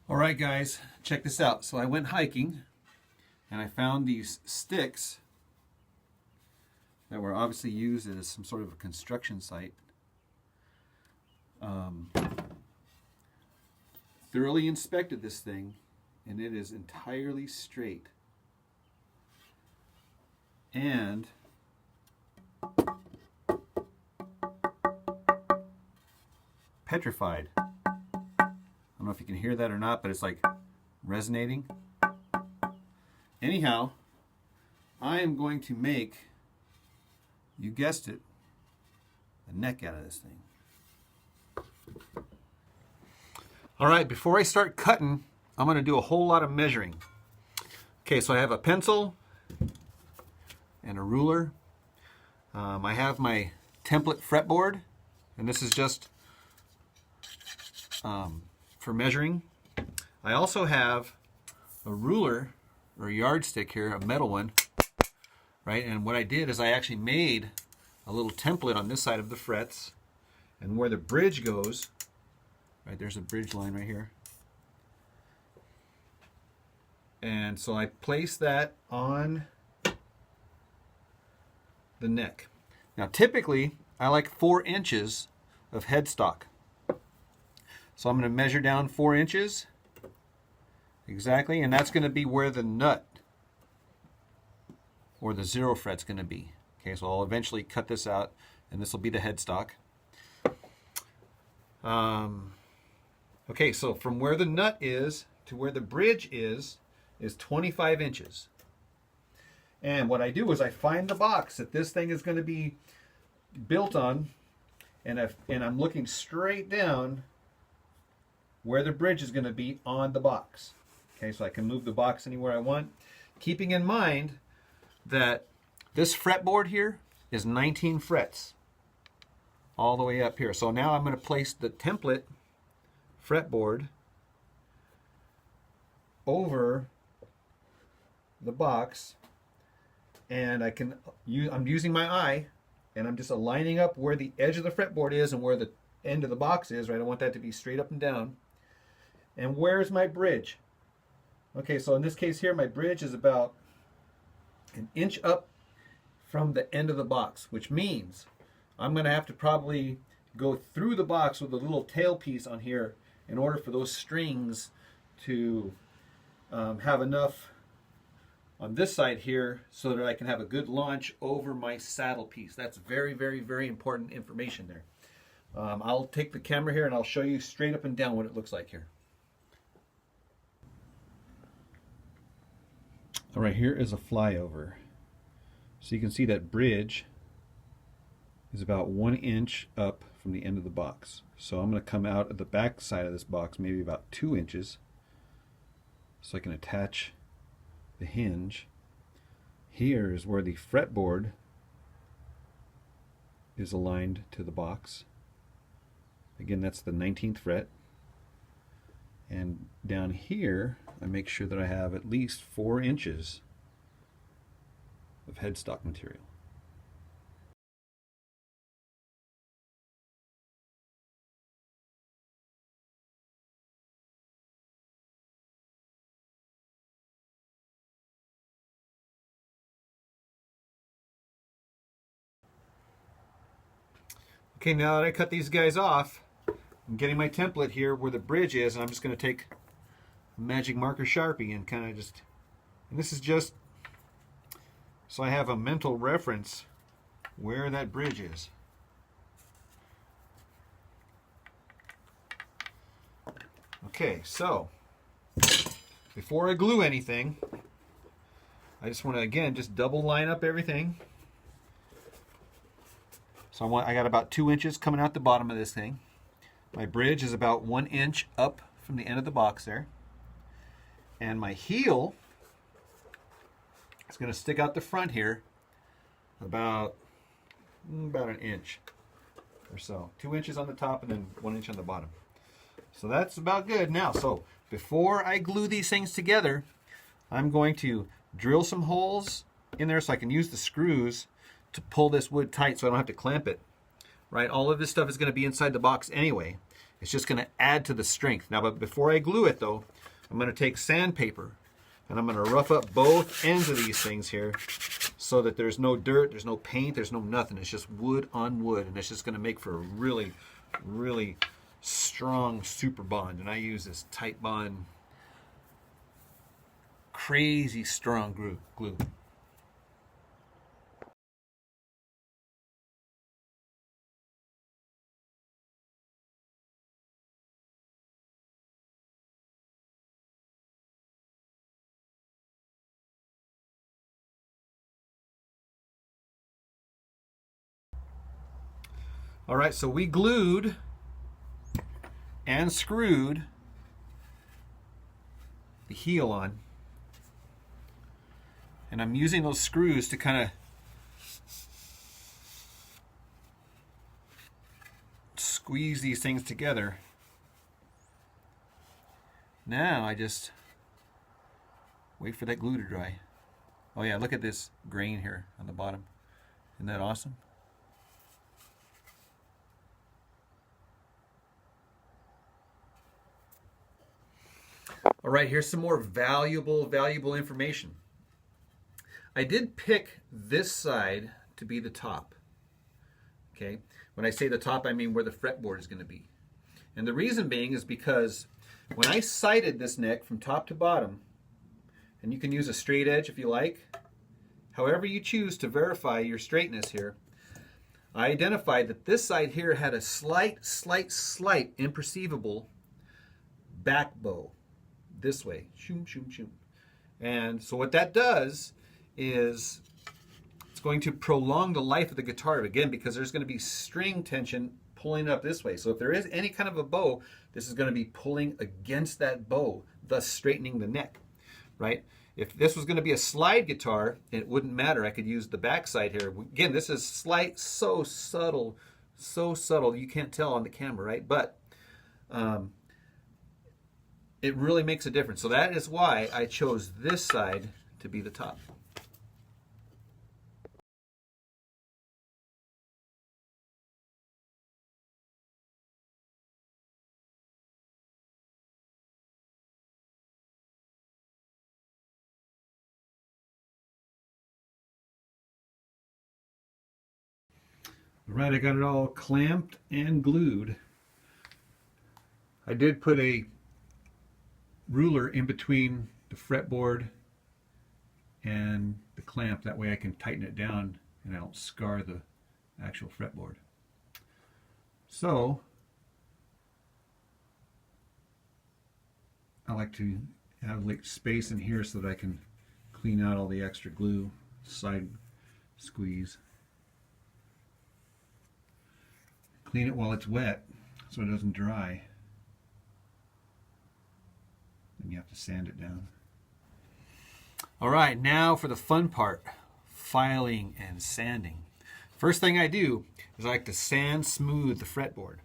All right, guys, check this out. So I went hiking and I found these sticks that were obviously used as some sort of a construction site. Thoroughly inspected this thing and it is entirely straight. And petrified. I don't know if you can hear that or not, but it's like resonating. Anyhow, I am going to make, you guessed it, a neck out of this thing. All right, before I start cutting, I'm going to do a whole lot of measuring. Okay, so I have a pencil and a ruler. I have my template fretboard, and this is just for measuring. I also have a ruler or a yardstick here, a metal one, right? And what I did is I actually made a little template on this side of the frets, and where the bridge goes, right, there's a bridge line right here. And so I place that on the neck. Now typically I like 4 inches of headstock. So I'm going to measure down 4 inches exactly, and that's going to be where the nut or the 0 fret's going to be. Okay, so I'll eventually cut this out and this will be the headstock. Okay, so from where the nut is to where the bridge is 25 inches. And what I do is I find the box that this thing is going to be built on, and I'm looking straight down where the bridge is going to be on the box. Okay, so I can move the box anywhere I want, keeping in mind that this fretboard here is 19 frets all the way up here. So now I'm going to place the template fretboard over the box, and I'm using my eye, and I'm just aligning up where the edge of the fretboard is and where the end of the box is, right? I want that to be straight up and down. And where's my bridge? Okay, so in this case here, my bridge is about 1 inch up from the end of the box, which means I'm going to have to probably go through the box with a little tail piece on here in order for those strings to have enough on this side here so that I can have a good launch over my saddle piece. That's very, very, very important information there. I'll take the camera here and I'll show you straight up and down what it looks like here. All right, here is a flyover. So you can see that bridge is about 1 inch up from the end of the box. So I'm going to come out at the back side of this box, maybe about 2 inches, so I can attach the hinge. Here is where the fretboard is aligned to the box. Again, that's the 19th fret. And down here, I make sure that I have at least 4 inches of headstock material. Okay, now that I cut these guys off, I'm getting my template here where the bridge is, and I'm just going to take a magic marker Sharpie and kind of just, and this is just so I have a mental reference where that bridge is. Okay, so before I glue anything, I just want to again just double line up everything. So I got about 2 inches coming out the bottom of this thing. My bridge is about 1 inch up from the end of the box there. And my heel is going to stick out the front here about an inch or so. 2 inches on the top and then 1 inch on the bottom. So that's about good. Now, so before I glue these things together, I'm going to drill some holes in there so I can use the screws to pull this wood tight so I don't have to clamp it. Right? All of this stuff is going to be inside the box anyway. It's just going to add to the strength. Now, but before I glue it though, I'm going to take sandpaper and I'm going to rough up both ends of these things here so that there's no dirt, there's no paint, there's no nothing. It's just wood on wood, and it's just going to make for a really, really strong super bond. And I use this Tight Bond, crazy strong glue. All right, so we glued and screwed the heel on. And I'm using those screws to kind of squeeze these things together. Now I just wait for that glue to dry. Oh yeah, look at this grain here on the bottom. Isn't that awesome? All right, here's some more valuable information. I did pick this side to be the top. Okay, when I say the top, I mean where the fretboard is going to be. And the reason being is because when I sighted this neck from top to bottom, and you can use a straight edge if you like, however you choose to verify your straightness here, I identified that this side here had a slight imperceivable back bow. This way, shoom, shoom, shoom. And so what that does is it's going to prolong the life of the guitar, again, because there's going to be string tension pulling up this way. So if there is any kind of a bow, this is going to be pulling against that bow, thus straightening the neck, right? If this was going to be a slide guitar, it wouldn't matter. I could use the back side here. Again, this is slight, so subtle, you can't tell on the camera, right? But it really makes a difference. So that is why I chose this side to be the top. All right, I got it all clamped and glued. I did put a ruler in between the fretboard and the clamp. That way I can tighten it down and I don't scar the actual fretboard. So I like to have like space in here so that I can clean out all the extra glue, side squeeze. Clean it while it's wet so it doesn't dry. Then you have to sand it down. All right, now for the fun part, filing and sanding. First thing I do is I like to sand smooth the fretboard.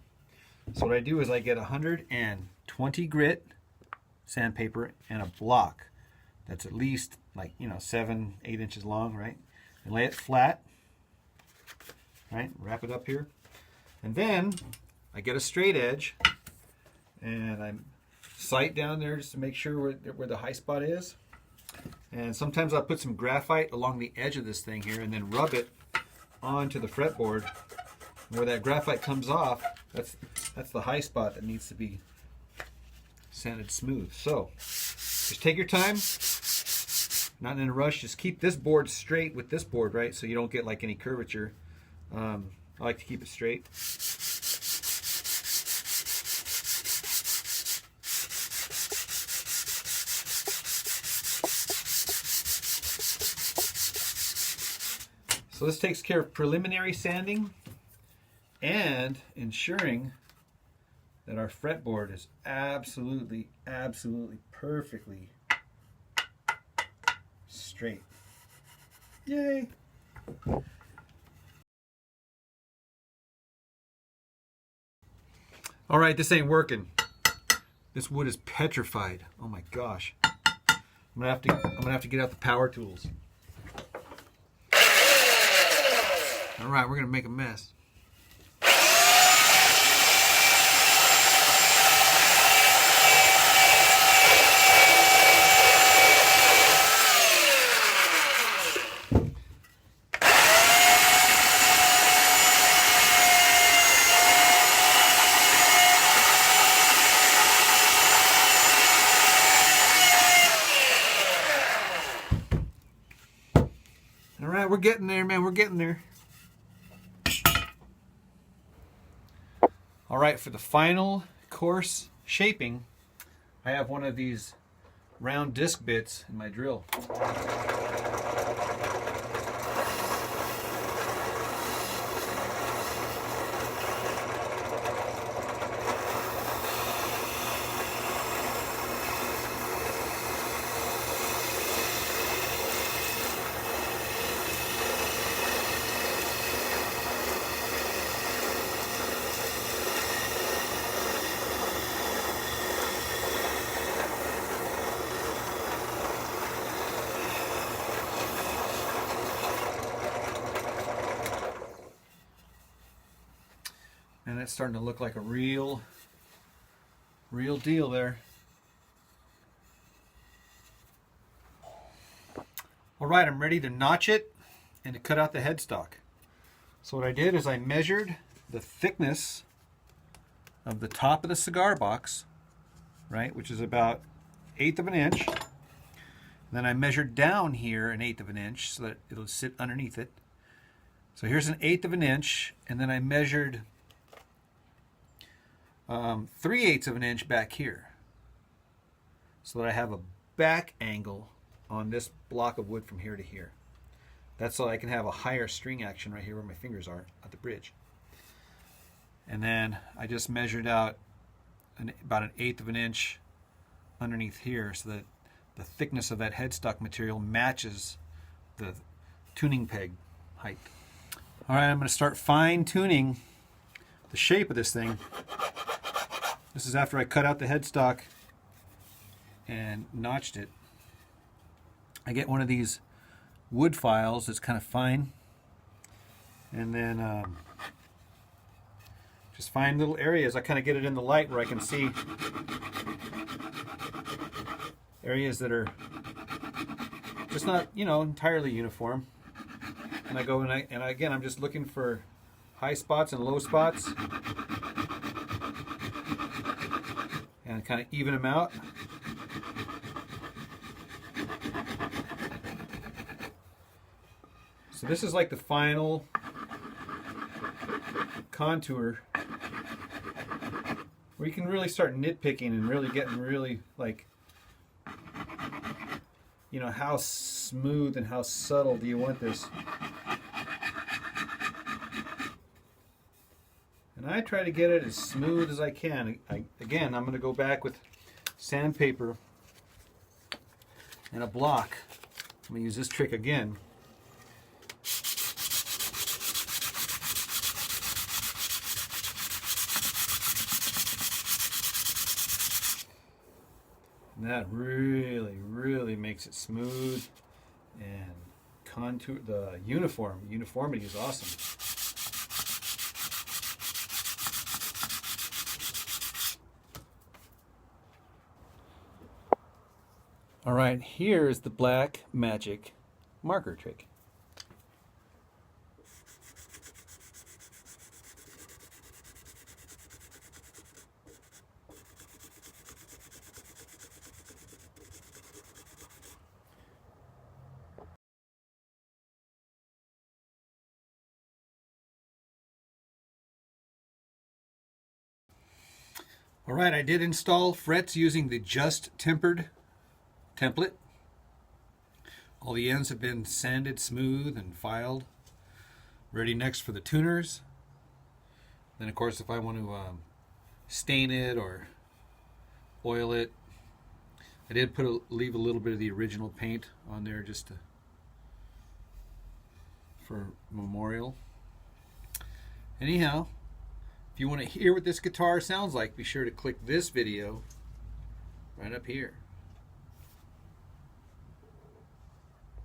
So what I do is I get 120 grit sandpaper and a block that's at least 7-8 inches long, right? And lay it flat, right? Wrap it up here. And then I get a straight edge and I sight down there just to make sure where the high spot is. And sometimes I'll put some graphite along the edge of this thing here and then rub it onto the fretboard. And where that graphite comes off, that's the high spot that needs to be sanded smooth. So just take your time, not in a rush. Just keep this board straight with this board, right? So you don't get like any curvature. I like to keep it straight. So this takes care of preliminary sanding and ensuring that our fretboard is absolutely perfectly straight. Yay! All right, this ain't working. This wood is petrified. Oh my gosh. I'm gonna have to get out the power tools. All right, we're gonna make a mess. we're getting there, man. We're getting there. All right, for the final course shaping, I have one of these round disc bits in my drill. And it's starting to look like a real deal there. All right, I'm ready to notch it and to cut out the headstock. So what I did is I measured the thickness of the top of the cigar box, right, which is about 1/8 of an inch. Then I measured down here 1/8 of an inch so that it'll sit underneath it. So here's 1/8 of an inch, and then I measured 3/8 of an inch back here so that I have a back angle on this block of wood from here to here. That's so I can have a higher string action right here where my fingers are at the bridge. And then I just measured out about 1/8 of an inch underneath here so that the thickness of that headstock material matches the tuning peg height. All right, I'm going to start fine tuning the shape of this thing. This is after I cut out the headstock and notched it. I get one of these wood files that's kind of fine, and then just find little areas. I kind of get it in the light where I can see areas that are just not, entirely uniform. And I go and again, I'm just looking for high spots and low spots, and kind of even them out. So this is like the final contour where you can really start nitpicking and really getting really like, how smooth and how subtle do you want this? And I try to get it as smooth as I can. Again, I'm going to go back with sandpaper and a block. I'm going to use this trick again. And that really, really makes it smooth and contour. The uniformity is awesome. All right, here's the black magic marker trick. All right, I did install frets using the Just Tempered template. All the ends have been sanded smooth and filed. Ready next for the tuners. Then of course if I want to stain it or oil it, I did leave a little bit of the original paint on there just for memorial. Anyhow, if you want to hear what this guitar sounds like, be sure to click this video right up here.